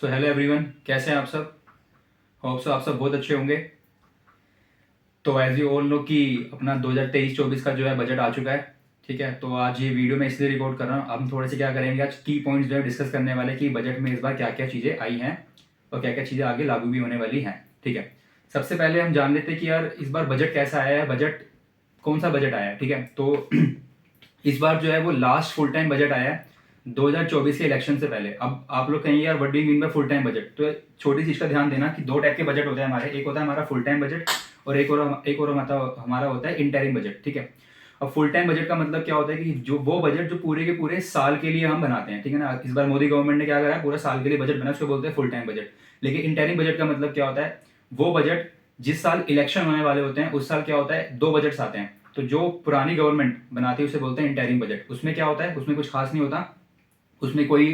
So hello everyone, कैसे हैं आप सब। होप सो आप सब बहुत अच्छे होंगे। तो एज यू ऑल नो कि अपना 2023-24 का जो है बजट आ चुका है। ठीक है, तो आज ये वीडियो मैं इसलिए रिकॉर्ड कर रहा हूँ। हम थोड़े से क्या करेंगे, आज की पॉइंट्स जो है डिस्कस करने वाले कि बजट में इस बार क्या क्या चीज़ें आई हैं और क्या क्या चीज़ें आगे लागू भी होने वाली हैं। ठीक है, सबसे पहले हम जान लेते हैं कि यार इस बार बजट कैसा आया है, बजट कौन सा बजट आया है। ठीक है, तो इस बार जो है वो लास्ट फुल टाइम बजट आया है 2024 के इलेक्शन से पहले। अब आप लोग कहेंगे यार what do you mean by full time budget. तो छोटी चीज का ध्यान देना कि दो टाइप के बजट होते हैं हमारे। एक होता है हमारा फुल टाइम बजट और एक और हमारा होता है इंटरिम बजट। ठीक है, अब फुल टाइम बजट का मतलब क्या होता है कि जो वो बजट जो पूरे के पूरे साल के लिए हम बनाते हैं। ठीक है ना, इस बार मोदी गवर्नमेंट ने क्या करा है, पूरा साल के लिए बजट बना, उसको बोलते हैं फुल टाइम बजट। लेकिन इंटरिम बजट का मतलब क्या होता है, वो बजट जिस साल इलेक्शन होने वाले होते हैं उस साल क्या होता है, दो बजट्स आते हैं। तो जो पुरानी गवर्नमेंट बनाती है उसे बोलते हैं इंटरिम बजट। उसमें क्या होता है, उसमें कुछ खास नहीं होता। उसमें कोई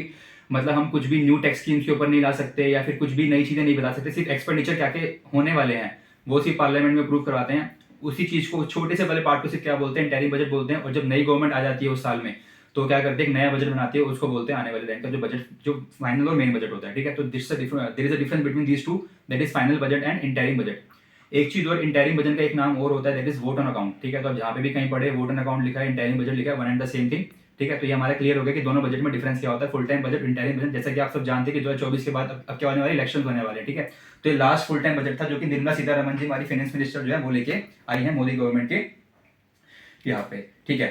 मतलब हम कुछ भी न्यू टैक्स स्कीम्स के ऊपर नहीं ला सकते या फिर कुछ भी नई चीजें नहीं बता सकते। सिर्फ एक्सपेंडिचर क्या के होने वाले हैं वो सिर्फ पार्लियामेंट में अप्रूव करवाते हैं। उसी चीज को, छोटे से वाले पार्ट को सिर्फ क्या बोलते हैं, इंटरिम बजट बोलते हैं। और जब नई गवर्नमेंट आ जाती है उस साल में तो क्या करते हैं, एक नया बजट बनाती है, उसको बोलते हैं आने वाले टाइम का जो बजट, जो फाइनल और मेन बजट होता है। ठीक है, तो there is a difference between these two, that is final budget and interim budget. एक चीज और, इंटरिम बजट का एक नाम और होता है, that is vote on account. ठीक है, तो अब जहाँ पे भी कहीं पढ़े वोट ऑन अकाउंट लिखा है, इंटरिम बजट लिखा है, one and the same thing. ठीक है, तो ये हमारा क्लियर हो गया कि दोनों बजट में डिफरेंस क्या होता है, full time budget, interim budget. जैसा कि आप सब जानते हैं कि 2024 के बाद अब क्या होने वाले, इलेक्शन होने वाले हैं। ठीक है, तो ये लास्ट फुल टाइम बजट था जो कि निर्मला सीतारमण जी हमारी फाइनेंस मिनिस्टर जो है वो लेके आई है मोदी गवर्नमेंट के यहाँ पे। ठीक है,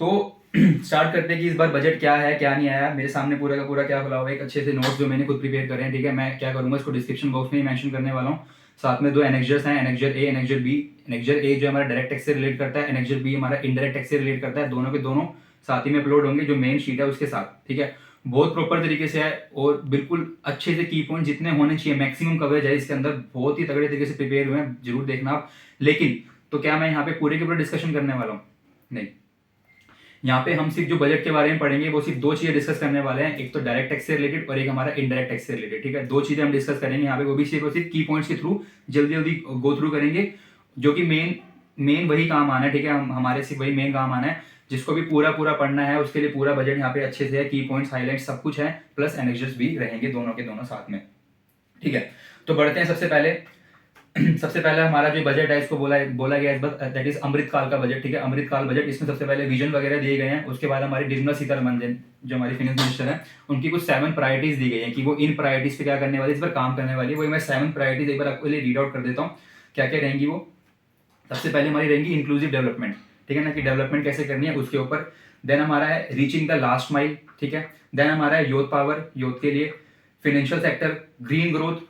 तो स्टार्ट करते हैं कि इस बार बजट क्या है क्या नहीं आया। मेरे सामने पूरा का पूरा क्या खुला हुआ है, एक अच्छे से नोट्स जो मैंने खुद प्रिपेयर करे हैं। ठीक है, मैं क्या करूंगा, इसको डिस्क्रिप्शन बॉक्स में ही मेंशन करने वाला हूँ। साथ में दो एनेक्जर्स हैं, एनेक्जर ए, एनेक्जर बी। एनेक्जर ए जो हमारा डायरेक्ट टैक्स से रिलेट करता है, एनेक्जर बी हमारा इनडायरेक्ट टैक्स से रिलेट करता है। दोनों के दोनों साथ ही में अपलोड होंगे, जो मेन शीट है उसके साथ। ठीक है, बहुत प्रॉपर तरीके से है और बिल्कुल अच्छे से की पॉइंट जितने होने चाहिए मैक्सिमम कवरेज है इसके अंदर, बहुत ही तगड़े तरीके से प्रिपेयर हुए हैं, जरूर देखना आप। लेकिन तो क्या मैं यहाँ पे पूरे के पूरे डिस्कशन करने वाला हूँ, नहीं। यहाँ पे हम सिर्फ जो बजट के बारे में पढ़ेंगे वो सिर्फ दो चीजें डिस्कस करने वाले हैं, एक तो डायरेक्ट टैक्स से रिलेटेड और एक हमारा इनडायरेक्ट टैक्स से रिलेटेड। ठीक है, दो चीजें हम डिस्कस करेंगे यहाँ पे, वो भी सिर्फ और सिर्फ की पॉइंट्स के थ्रू जल्दी जल्दी गो थ्रू करेंगे, जो कि मेन मेन वही काम आना है। ठीक है, हमारे सिर्फ वही मेन काम आना है, जिसको भी पूरा पूरा पढ़ना है उसके लिए पूरा बजट यहाँ पे अच्छे से है, की पॉइंट्स हाईलाइट सब कुछ है, प्लस एनेक्जर्स भी रहेंगे दोनों के दोनों साथ में। ठीक है, तो बढ़ते हैं सबसे पहले। सबसे पहले हमारा जो बजट है इसको बोला बोला गया है, दैट इज अमृतकाल का बजट। ठीक है, अमृतकाल बजट, इसमें सबसे पहले विजन वगैरह दिए गए हैं। उसके बाद हमारी निर्मला सीतारमण जो हमारी फाइनेंस मिनिस्टर है, उनकी कुछ 7 प्रायोरिटीज दी गई हैं कि वो इन प्रायोरिटीज पे क्या करने वाली, इस पर काम करने वाली है। वही मैं 7 प्रायोरिटीज एक बार आपके लिए रीड आउट कर देता हूँ क्या क्या रहेंगी वो। सबसे पहले हमारी रहेंगी इंक्लूसिव डेवलपमेंट। ठीक है ना, कि डेवलपमेंट कैसे करनी है उसके ऊपर। देन हमारा है रीचिंग द लास्ट माइल। ठीक है, देन हमारा है यूथ पावर, यूथ के लिए। फाइनेंशियल सेक्टर, ग्रीन ग्रोथ,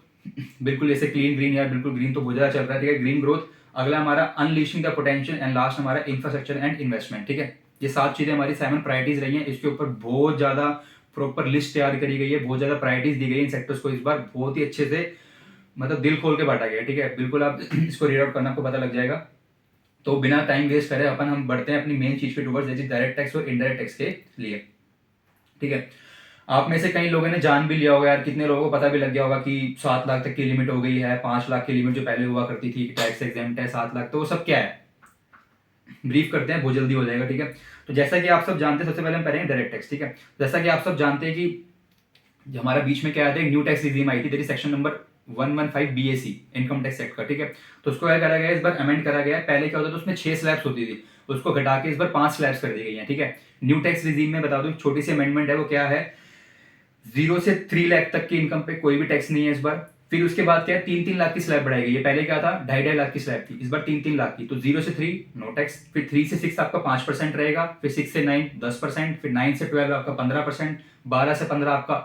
बिल्कुल ऐसे क्लीन ग्रीन, यार बिल्कुल ग्रीन तो बहुत ज्यादा चल रहा है। ठीक है, ग्रीन ग्रोथ। अगला हमारा unleashing the potential and last हमारा इंफ्रास्ट्रक्चर एंड इन्वेस्टमेंट। ठीक है, ये 7 चीजें हमारी 7 प्रायोरिटीज रही हैं। इसके ऊपर बहुत ज्यादा प्रॉपर लिस्ट तैयार करी गई है, बहुत ज्यादा प्रायोरिटीज दी गई है इन सेक्टर्स को। इस बार बहुत ही अच्छे से मतलब दिल खोल के बांटा गया। ठीक है, बिल्कुल आप इसको रीड आउट करना आपको पता लग जाएगा। तो बिना टाइम वेस्ट करे अपन हम बढ़ते हैं अपनी मेन चीज के टूवर्ड्स, जैसे डायरेक्ट टैक्स और इनडायरेक्ट टैक्स के लिए। ठीक है, आप में से कई लोगों ने जान भी लिया होगा यार, कितने लोगों को पता भी लग गया होगा कि 7 लाख तक की लिमिट हो गई है, 5 लाख की लिमिट जो पहले हुआ करती थी, टैक्स एग्जेम्प्ट है 7 लाख। तो वो सब क्या है, ब्रीफ करते हैं, बहुत जल्दी हो जाएगा। ठीक है, तो जैसा कि आप सब जानते हैं, सबसे पहले हम करेंगे डायरेक्ट टैक्स। ठीक है, जैसा कि आप सब जानते हैं कि हमारा बीच में क्या आया था, एक न्यू टैक्स रिजीम आई थी, section number 115 BAC income tax act का। ठीक है, तो उसको क्या करा गया, इस बार अमेंड करा गया। पहले क्या होता था, उसमें 6 स्लैब्स होती थी, उसको घटा के इस बार 5 स्लैब्स कर दी गई है। ठीक है, न्यू टैक्स रिजीम में बता दो छोटी सी अमेंडमेंट है, वो क्या है, 0 से 3 लाख तक की इनकम पे कोई भी टैक्स नहीं है इस बार। फिर उसके बाद क्या है, 3-3 लाख की स्लैब बढ़ाई गई है। पहले क्या था, 2.5 लाख की स्लैब थी, इस बार 3-3 लाख की। तो 0 से 3 नो टैक्स, फिर 3 से 6 आपका 5% रहेगा, फिर 6 से 9 10%, फिर 9 से 12 आपका 15%, 12 से 15 आपका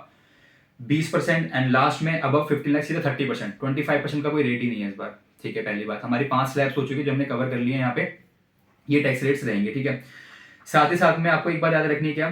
20% एंड लास्ट में अब 15 लाख सीधा 30%। 25% का कोई रेट ही नहीं है इस बार। ठीक है, पहली बात हमारी 5 स्लैब्स हो चुकी है जो हमने कवर कर लिए हैं यहाँ पे, ये टैक्स रेट्स रहेंगे। ठीक है, साथ ही साथ में आपको एक बात याद रखनी है क्या,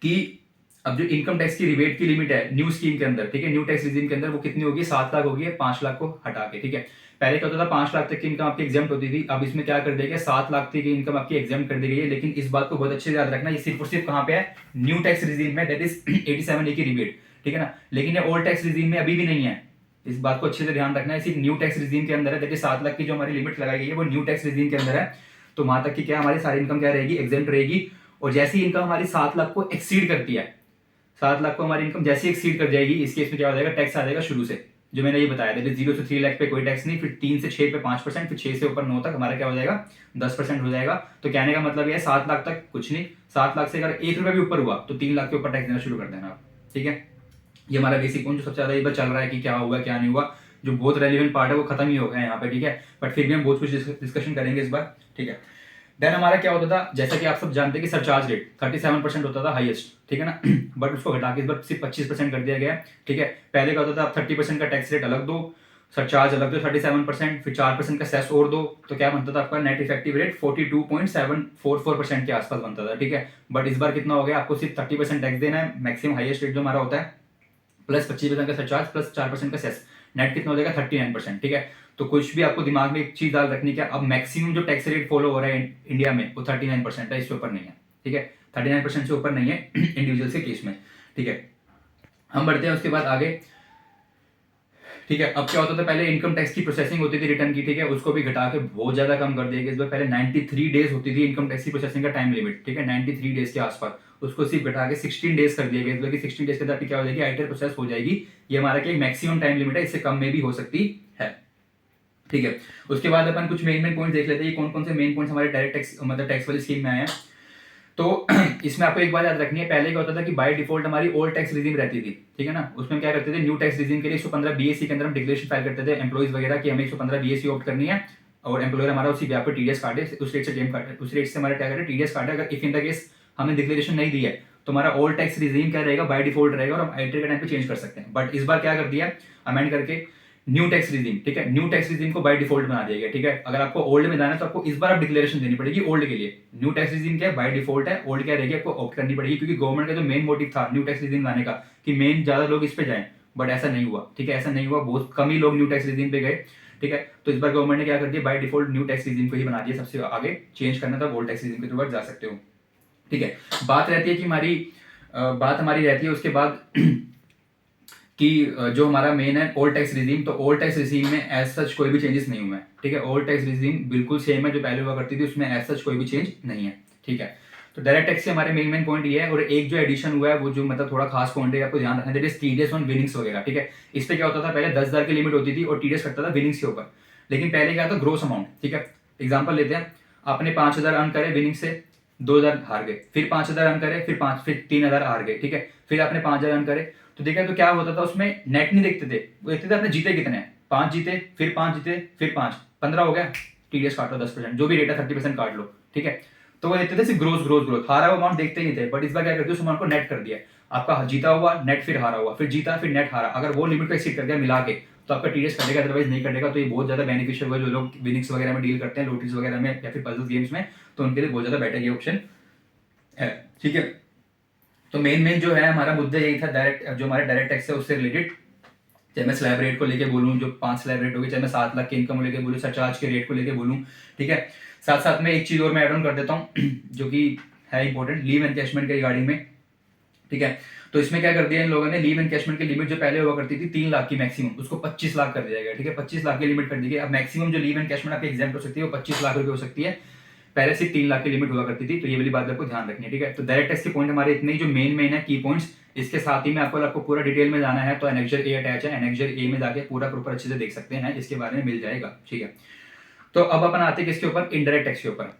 कि अब जो इनकम टैक्स की रिबेट की लिमिट है न्यू स्कीम के अंदर, ठीक है, न्यू टैक्स रिजीम के अंदर, वो कितनी होगी, 7 लाख होगी, 5 लाख को हटा के। ठीक है, पहले क्या होता था, 5 लाख तक की इनकम आपकी एग्जाम होती थी, अब इसमें क्या कर दिया गया, 7 लाख तक की इनकम आपकी एग्जाम कर दी गई है। लेकिन इस बात को बहुत अच्छे से याद रखना, ये सिर्फ और सिर्फ कहाँ पे है, न्यू टैक्स रिजीम में, दैट इज 87A की रिबेट। ठीक है ना, लेकिन ये ओल्ड टैक्स रिजीम में अभी भी नहीं है, इस बात को अच्छे से ध्यान रखना है। सिर्फ न्यू टैक्स रिजीम के अंदर है, देखिए 7 लाख की जो हमारी लिमिट लगाई गई है वो न्यू टैक्स रिजीम के अंदर है। तो वहां तक की क्या हमारी सारी इनकम क्या रहेगी, एग्जेम्प्ट रहेगी। और जैसी इनकम हमारी 7 लाख को एक्सीड करती है, 7 लाख को हमारी इनकम जैसे एक्सीड कर जाएगी, इस केस में क्या हो जाएगा, टैक्स आ जाएगा शुरू से, जो मैंने ये बताया था, 0 से 3 लाख पे कोई टैक्स नहीं, फिर 3 से 6 पे 5%, फिर 6 से ऊपर 9 तक हमारा क्या हो जाएगा, 10% हो जाएगा। तो कहने का मतलब ये है 7 लाख तक कुछ नहीं, 7 लाख से अगर 1 रुपया भी ऊपर हुआ तो 3 लाख के ऊपर टैक्स देना शुरू कर देना आप, ठीक है। ये हमारा बेसिक पॉइंट जो सबसे ज्यादा ये चल रहा है कि क्या हुआ क्या नहीं हुआ, जो बहुत रेलिवेंट पार्ट है वो खत्म ही हो गया यहाँ पे, ठीक है। बट फिर भी हम बहुत कुछ डिस्कशन करेंगे इस बार, ठीक है। देन हमारा क्या होता था, जैसा कि आप सब जानते हैं कि सरचार्ज रेट 37% होता था हाईएस्ट, ठीक है ना। बट उसको घटा के इस बार सिर्फ 25% कर दिया गया, ठीक है। पहले क्या होता था, आप 30% का टैक्स रेट अलग दो, सरचार्ज अलग दो 37%, फिर 4% का सेस और दो, तो क्या बनता था आपका नेट इफेक्टिव रेट 42.744% के आसपास बनता था, ठीक है। बट इस बार कितना हो गया, आपको सिर्फ 30% टैक्स देना है, मैक्सिमम हाईएस्ट रेट जो हमारा होता है, प्लस 25% का सरचार्ज, प्लस 4% का सेस, नेट कितना हो जाएगा 39%, ठीक है। तो कुछ भी आपको दिमाग में एक चीज डाल रखनी है, अब मैक्सिमम जो टैक्स रेट फॉलो हो रहा है इंडिया में वो 39% है, इससे ऊपर नहीं है, ठीक है। 39% से ऊपर नहीं है इंडिविजुअल के केस में, ठीक है। हम बढ़ते हैं उसके बाद आगे, ठीक है। अब क्या होता था, पहले इनकम टैक्स की प्रोसेसिंग होती थी रिटर्न की, ठीक है, उसको भी घटा के बहुत ज्यादा कम कर दिया गया इस बार। पहले 93 डेज होती थी इनकम टैक्स की प्रोसेसिंग का टाइम लिमिट, ठीक है, 93 डेज के आसपास, उसको सिर्फ घटा के 16 डेज कर दिया गया, मतलब कि 16 डेज के अंदर क्या हो जाएगी, आईटीआर प्रोसेस हो जाएगी। ये हमारा क्या मैक्सिमम टाइम लिमिट है, इससे कम में भी हो सकती है, ठीक है। उसके बाद अपन कुछ मेन पॉइंट देख लेते हैं, कौन कौन से मेन पॉइंट्स हमारे डायरेक्ट टैक्स मतलब टैक्स वाली स्कीम में आए हैं। तो इसमें आपको एक बात याद रखनी है, पहले क्या होता था कि बाय डिफॉल्ट हमारी ओल्ड टैक्स रिजीम रहती थी, ठीक है ना। उसमें क्या करते थे, न्यू टैक्स रिजीम के लिए 115 बीएससी के अंदर हम डिक्लेरेशन फाइल करते थे एम्प्लॉइज वगैरह की, हमें 115 बीएससी ऑप्ट करनी है, और एम्प्लॉयर हमारा उसी ब्याह पर टीडीएस काटे, उस रेट से क्लेम काटे, उस रेट से हमारा क्या करे, टीडीएस काटे। अगर इफ इन द केस हमने डिक्लेरेशन नहीं दी है तो हमारा ओल्ड टैक्स रिजीम क्या रहेगा, बाय डिफॉल्ट रहेगा, और हम आईटीआर के टाइम पे चेंज कर सकते हैं। बट इस बार क्या कर दिया, अमेंड करके न्यू टैक्स रिजीम, ठीक है, न्यू टैक्स रिजीम को बाय डिफॉल्ट बना दिया गया, ठीक है। अगर आपको ओल्ड में जाना है तो आपको इस बार आप डिक्लेरेशन देनी पड़ेगी ओल्ड के लिए। न्यू टैक्स रिजीम क्या है, बाय डिफॉल्ट है, ओल्ड क्या रहेगी आपको ऑप्ट करनी पड़ेगी, क्योंकि गवर्नमेंट का जो मेन मोटिव था न्यू टैक्स रिजीम लाने का कि मेन ज्यादा लोग इस पे जाएं, बट ऐसा नहीं हुआ, ठीक है, ऐसा नहीं हुआ, बहुत कम ही लोग न्यू टैक्स रिजीम पे गए, ठीक है। तो इस बार गवर्नमेंट ने क्या कर दिया, by default new tax regime को ही बना दिया, सबसे आगे चेंज करना था ओल्ड टैक्स रिजीम के थ्रू जा सकते हो, ठीक है। बात रहती है कि बात हमारी रहती है उसके बाद कि जो हमारा मेन है ओल्ड टैक्स रिजीम, तो ओल्ड टैक्स रिजीम में एज सच कोई भी चेंजेस नहीं हुए हैं, ठीक है। ओल्ड टैक्स रिजीम बिल्कुल सेम है जो पहले हुआ करती थी, उसमें एज सच कोई भी चेंज नहीं है, ठीक है। तो डायरेक्ट टैक्स के हमारे मेन पॉइंट ये है, और एक जो एडिशन हुआ है वो जो मतलब थोड़ा खास पॉइंट है आपको ध्यान रखना, that is TDS on winnings वगैरह, ठीक है। इस पे क्या होता था, पहले 10,000 की लिमिट होती थी और टीडीएस कटता था विनिंग्स के ऊपर, लेकिन पहले क्या था, ग्रोस अमाउंट, ठीक है। एग्जाम्पल लेते हैं, आपने 5,000 अर्न करे विनिंग से, 2,000 हार गए, फिर 5,000 अर्न करे, फिर 3,000 हार गए, ठीक है, फिर आपने 5,000 अर्न करे, तो देखा तो क्या होता था उसमें नेट नहीं देखते थे, वो देखते थे आपने जीते कितने हैं, 5 जीते, फिर 5 जीते, फिर 5, 15 हो गया, टीडीएस काट लो 10%, जो भी रेट है 30% काट लो, ठीक है। तो वो देखते थे सिर्फ ग्रोथ ग्रोथ ग्रोथ, हारा हुआ अमाउंट देखते ही नहीं थे। बट इस बार क्या करते हो, उस अमाउंट को नेट कर दिया, आपका जीता हुआ नेट, फिर हारा हुआ, फिर जीता, फिर नेट हारा, अगर वो लिमिट को एक्सीड कर दिया मिला के तो आपका टीडीएस कटेगा, अदरवाइज नहीं कटेगा। तो ये बहुत ज्यादा बेनिफिशियल हुआ जो लोग विनिंग्स वगैरह में डील करते हैं, लॉटरीज वगैरह में या फिर पजल्स गेम्स में, तो उनके लिए बहुत ज्यादा बेटर ये ऑप्शन है, ठीक है। तो मेन जो है हमारा मुद्दा यही था, डायरेक्ट जो हमारे डायरेक्ट टैक्स है उससे रिलेटेड, चाहे मैं स्लैब रेट को लेके बोलूँ जो 5 स्लैब रेट होगी, चाहे मैं 7 लाख की इनकम को लेके बोलूँ, सरचार्ज के रेट को लेके बोलूँ, ठीक है। साथ साथ में एक चीज और मैं एड ऑन कर देता हूँ जो कि है इंपॉर्टेंट, लीव एनकैशमेंट के रिगार्डिंग में, ठीक है। तो इसमें क्या कर दिया इन लोगों ने, लीव एनकैशमेंट की लिमिट जो पहले हुआ करती थी 3 लाख की मैक्सिमम, उसको 25 लाख कर दिया गया, ठीक है। 25 लाख की लिमिट कर दी गई। अब मैक्सिमम जो लीव एनकैशमेंट आपकी एग्जाम हो सकती है वो 25 लाख रुपए हो सकती है, पहले सिर्फ 3 लाख की लिमिट हुआ करती थी। तो ये वाली बात आपको ध्यान रखनी है, ठीक है। तो डायरेक्ट टैक्स के पॉइंट हमारे इतने ही जो मेन है की पॉइंट्स, इसके साथ ही में आपको पूरा डिटेल में जाना है तो एनेक्जर ए अटैच है, एनेक्जर ए में जाके पूरा प्रॉपर अच्छे से देख सकते हैं, इसके बारे में मिल जाएगा, ठीक है। तो अब अपन आते हैं किसके ऊपर, इनडायरेक्ट टैक्स के ऊपर।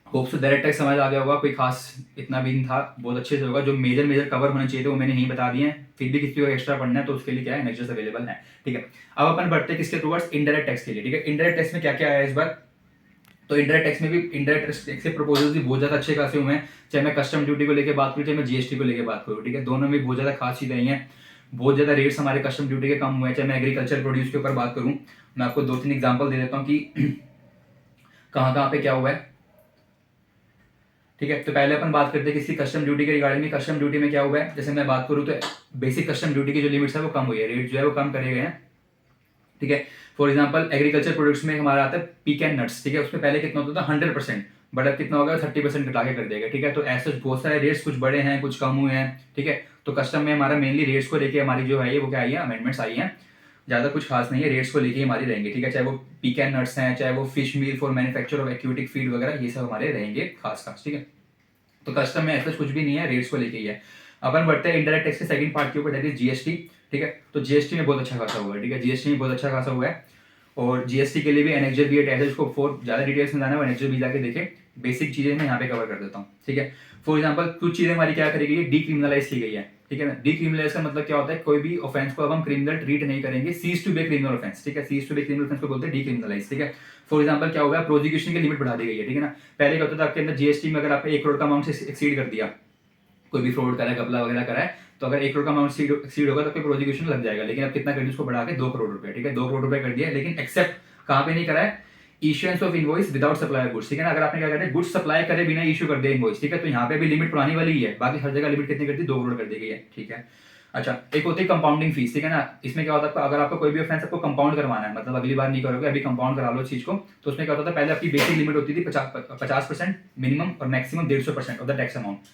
होप सो डायरेक्ट टैक्स समझ आ गया होगा, कोई खास इतना भी नहीं था, बहुत अच्छे से होगा। जो मेजर कवर होने चाहिए थे वो मैंने नहीं बता दिए हैं, फिर भी किसी को एक्स्ट्रा पढ़ना है तो उसके लिए क्या है, एनेक्जर्स अवेलेबल है, ठीक है। अब अपन बढ़ते हैं किसके टुवर्ड्स, इनडायरेक्ट टैक्स के लिए, ठीक है। इनडायरेक्ट टैक्स में क्या क्या आया इस बार, तो इंडायरेक्ट टैक्स में भी इंडायरेक्ट टैक्स के प्रपोजल्स भी बहुत ज्यादा अच्छे खासे हुए हैं, चाहे मैं कस्टम ड्यूटी को लेकर बात करूँ, चाहे मैं जीएसटी को लेकर बात करूँ, ठीक है। दोनों में बहुत ज्यादा खास चीजें आई हैं, बहुत ज्यादा रेट्स हमारे कस्टम ड्यूटी के कम हुए हैं। चाहे मैं एग्रीकल्चर प्रोड्यूस के ऊपर बात करूँ, मैं आपको 2-3 एग्जाम्पल दे देता हूँ कि कहाँ कहाँ पे क्या हुआ है, ठीक है। तो पहले अपन बात करते हैं किसी कस्टम ड्यूटी के रिगार्डिंग में। कस्टम ड्यूटी में क्या हुआ है, जैसे मैं बात करूँ तो बेसिक कस्टम ड्यूटी की जो लिमिट्स है वो कम हुई है, रेट जो है वो कम करे गए हैं, ठीक है। फॉर एग्जाम्पल एग्रीकल्चर प्रोडक्ट्स में हमारा आता है पीक एंड नट्स, ठीक है, उसमें पहले कितना होता था 100%, बट अब कितना होगा 30% घटा के कर देगा, ठीक है। तो ऐसे बहुत सारे रेट्स कुछ बड़े हैं कुछ कम हुए हैं, ठीक है। तो कस्टम में हमारा मेनली रेट्स को लेके हमारी जो है वो क्या आई है, अमेंडमेंट्स आई हैं, ज्यादा कुछ खास नहीं है, रेट्स को लेके हमारी रहेंगे, ठीक है। चाहे वो पीक एंड नट्स हैं, चाहे वो fish meal for manufacture of aquatic feed वगैरह, ये सब हमारे रहेंगे खास, ठीक है। तो कस्टम में ऐसा कुछ भी नहीं है, रेट्स को लेके ही है। अपन बढ़ते हैं इनडायरेक्ट टैक्स के सेकंड पार्ट के ऊपर, दैट इज जीएसटी। ठीक है, तो जीएसटी में बहुत अच्छा खासा हुआ है। ठीक है, जीएसटी में बहुत अच्छा खासा हुआ है, और जीएसटी के लिए भी एनेक्जर भी है, उसको फोर ज़्यादा डिटेल्स में जाना है वो एनेक्जर भी जाके देखे। बेसिक चीज़ें मैं यहाँ पे कवर कर देता हूँ। ठीक है, फॉर एग्जाम्पल कुछ चीज़ें हमारी क्या करी गई है, डीक्रिमिनलाइज की गई है। ठीक है ना, डीक्रिमिनलाइज का मतलब क्या होता है, कोई भी ऑफेंस को अब हम क्रिमिनल ट्रीट नहीं करेंगे, cease to be criminal offence. ठीक है, cease to be criminal offence को बोलते हैं डीक्रिमिनलाइज। ठीक है, फॉर एग्जाम्पल क्या होगा, प्रोसिक्यूशन की लिमिट बढ़ा दी गई है। ठीक है ना, पहले क्या होता था आपके अंदर जीएसटी में अगर आपने 1 करोड़ का अमाउंट से एक्सीड कर दिया, कोई भी फ्रॉड करा है, घपला वगैरह करा है, तो अगर 1 करोड़ का अमाउंट सीड होगा तो कोई प्रोसिक्यूशन लग जाएगा। लेकिन अब कितना कर दिया उसको बढ़ा के 2 करोड़ रुपए। ठीक है, 2 करोड़ रुपए कर दिया, लेकिन एक्सेप्ट कहाँ पे नहीं करा है, issuance of invoice without supply goods. ठीक है ना, अगर आपने क्या करना है, गुड्स सप्लाई करे बिना इशू कर दिया इनवॉइस। ठीक है, तो यहाँ पे भी लिमिट पुरानी वाली ही है, बाकी हर जगह लिमिट कितनी कर दी, 2 करोड़ कर दी गई है। ठीक है, अच्छा एक होती है कंपाउंडिंग फीस। ठीक है ना, इसमें क्या होता है, अगर आपको कोई भी ऑफेंस आपको कंपाउंड करवाना है, मतलब अगली बार नहीं करोगे, अभी कंपाउंड करा लो इस चीज को, तो उसमें क्या होता था, पहले आपकी बेसिक लिमिट होती थी 50% मिनिमम और maximum 150% of the tax amount.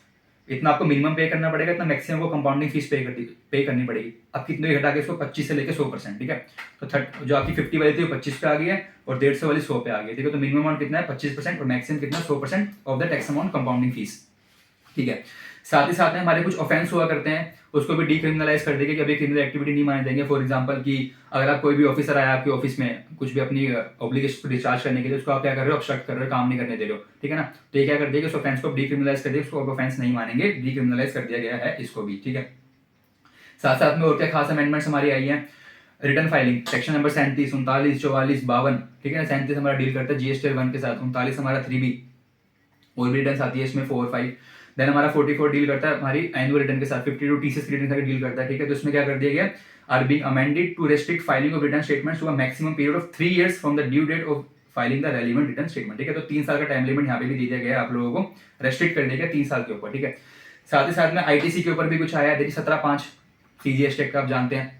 इतना आपको मिनिमम पे करना पड़ेगा, इतना मैक्सिमम को कंपाउंडिंग फीस पे करनी पड़ेगी। अब कितने घटा के इसको 25 से लेकर 100%। ठीक है, तो जो आपकी 50 वाली थी वो 25 पे आ गई है, और 150 वाली 100 पे आ गई है। ठीक है, तो मिनिमम अमाउंट कितना है, 25% और मैक्सिमम कितना, 100% of the tax amount compounding fees. ठीक है, साथ ही साथ में हमारे कुछ ऑफेंस हुआ करते हैं, उसको भी डीक्रिमिनलाइज कर देंगे कि अभी क्रिमिनल एक्टिविटी नहीं माने जाएंगे। फॉर एग्जांपल कि अगर आप कोई भी ऑफिसर आया आपके ऑफिस में कुछ भी अपनी ऑब्लिगेशन को डिस्चार्ज करने के लिए, उसको आप क्या कर रहे हो, ऑब्स्ट्रक्ट कर रहे हो, काम नहीं करने दे रहे हो। ठीक है ना, तो ये क्या कर दिया कि उस ऑफेंस को डीक्रिमिनलाइज कर दिया, उसको ऑफेंस नहीं मानेंगे, डीक्रिमिनलाइज कर दिया गया है इसको भी। ठीक है, साथ साथ में और क्या खास अमेंडमेंट्स हमारी आई है, रिटर्न फाइलिंग सेक्शन नंबर 37, 39, 44, 52। ठीक है ना, 37 हमारा डील करता है जीएसटी 1 के साथ, 39 हमारा 3B और भी रिटर्न आती है इसमें 4, 5। देन हमारा 44 डील करता है हमारी एनुअल रिटर्न के साथ, 52 टीसीएस की रिटर्न के डील करता है। ठीक है, तो इसमें क्या कर दिया गया, are being amended to restrict filing of return statements to a maximum period of 3 years from the due date of filing the relevant return statement. ठीक है, तो 3 साल का टाइम लिमिट यहाँ पे भी दिया गया है, आप लोगों को रेस्ट्रिक्ट कर दिया गया 3 साल के ऊपर। ठीक है, साथ ही साथ में आईटीसी के ऊपर भी कुछ आया है, देखिए 17(5) सीजीएसटी एक्ट का आप जानते हैं।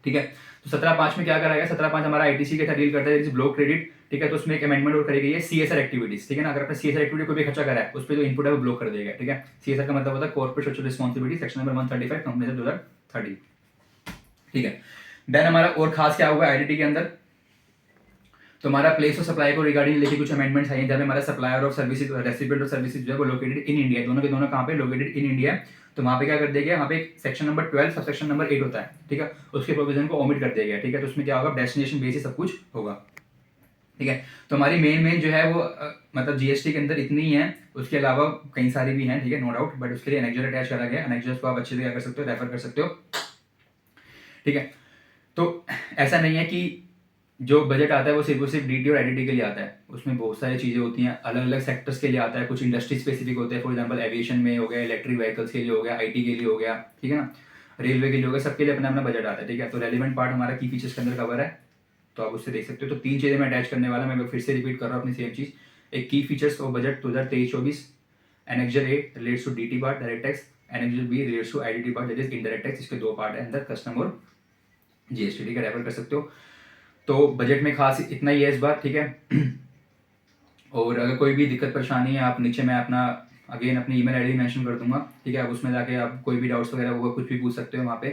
ठीक है, तो 17(5) में क्या करा गया, 17(5) हमारा आईटीसी के साथ डील करता है, ब्लॉक क्रेडिट। ठीक है, तो उसमें एक अमेंडमेंट और करी गई है, सीएसआर एक्टिविटीज। ठीक है ना, अगर आपने सीएसआर एक्टिविटी कोई भी खर्चा करा है, उस पर जो इनपुट है वो ब्लॉक कर देगा। ठीक है, सीएसआर का मतलब होता है corporate social responsibility, section number 135 company 2030। ठीक है, देन हमारा और खास क्या हुआ आईडीटी के अंदर, तो हमारा प्लेस ऑफ सप्लाई को रिगार्डिंग लेके कुछ अमेंडमेंट्स आई हैं, जब हमारा सप्लायर ऑफ सर्विसेज और रेसिपिएंट ऑफ सर्विसेज जो है वो लोकेटेड इन इंडिया, दोनों के दोनों कहाँ पे लोकेटेड इन इंडिया। तो वहाँ पे क्या कर दिया गया, वहाँ पे section number 12 sub section number 8 होता है। ठीक है, उसके प्रोविजन को ओमिट कर दिया गया। ठीक है, तो उसमें क्या होगा, डेस्टिनेशन बेसिस सब कुछ होगा। ठीक है, तो हमारी मेन जो है वो मतलब जीएसटी के अंदर इतनी ही है, उसके अलावा कई सारी भी हैं। ठीक है, नो डाउट, बट उसके लिए एनेक्जर अटैच करा गया, एनेक्जर्स को आप अच्छे से क्या कर सकते हो, रेफर कर सकते हो। ठीक है, तो ऐसा नहीं है कि जो बजट आता है वो सिर्फ डीटी और आईडीटी के लिए आता है, उसमें बहुत सारी चीज़ें होती हैं, अलग अलग सेक्टर्स के लिए आता है, कुछ इंडस्ट्री स्पेसिफिक होते हैं। फॉर एग्जांपल एविएशन में हो गया, इलेक्ट्रिक व्हीकल्स के लिए हो गया, आईटी के लिए हो गया। ठीक है ना, रेलवे के लिए हो गया, सबके लिए अपना अपना बजट आता है। ठीक है, तो रेलिवेंट पार्ट हमारा की फीचर्स के अंदर कवर है, तो आप उससे देख सकते हो। तो 3 चीज़ें मैं अटैच करने वाला, मैं फिर से रिपीट कर रहा हूँ अपनी सेम चीज़। एक की features of budget 2023-24, annexure A relates to DT part direct tax, annexure B relates to IDT part that is indirect tax. इसके 2 पार्ट है अंदर, कस्टम और जीएसटी। ठीक है, रेफर कर सकते हो। तो बजट में खास इतना ही है इस बार। ठीक है, और अगर कोई भी दिक्कत परेशानी है, आप नीचे मैं अपना अगेन अपनी ईमेल आईडी मेंशन कर दूंगा। ठीक है, आप उसमें जाके आप कोई भी डाउट्स वगैरह होगा कुछ भी पूछ सकते हो वहाँ पे।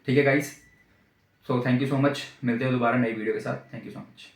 ठीक है guys, so thank you so much, मिलते हैं दोबारा नई वीडियो के साथ। Thank you so much.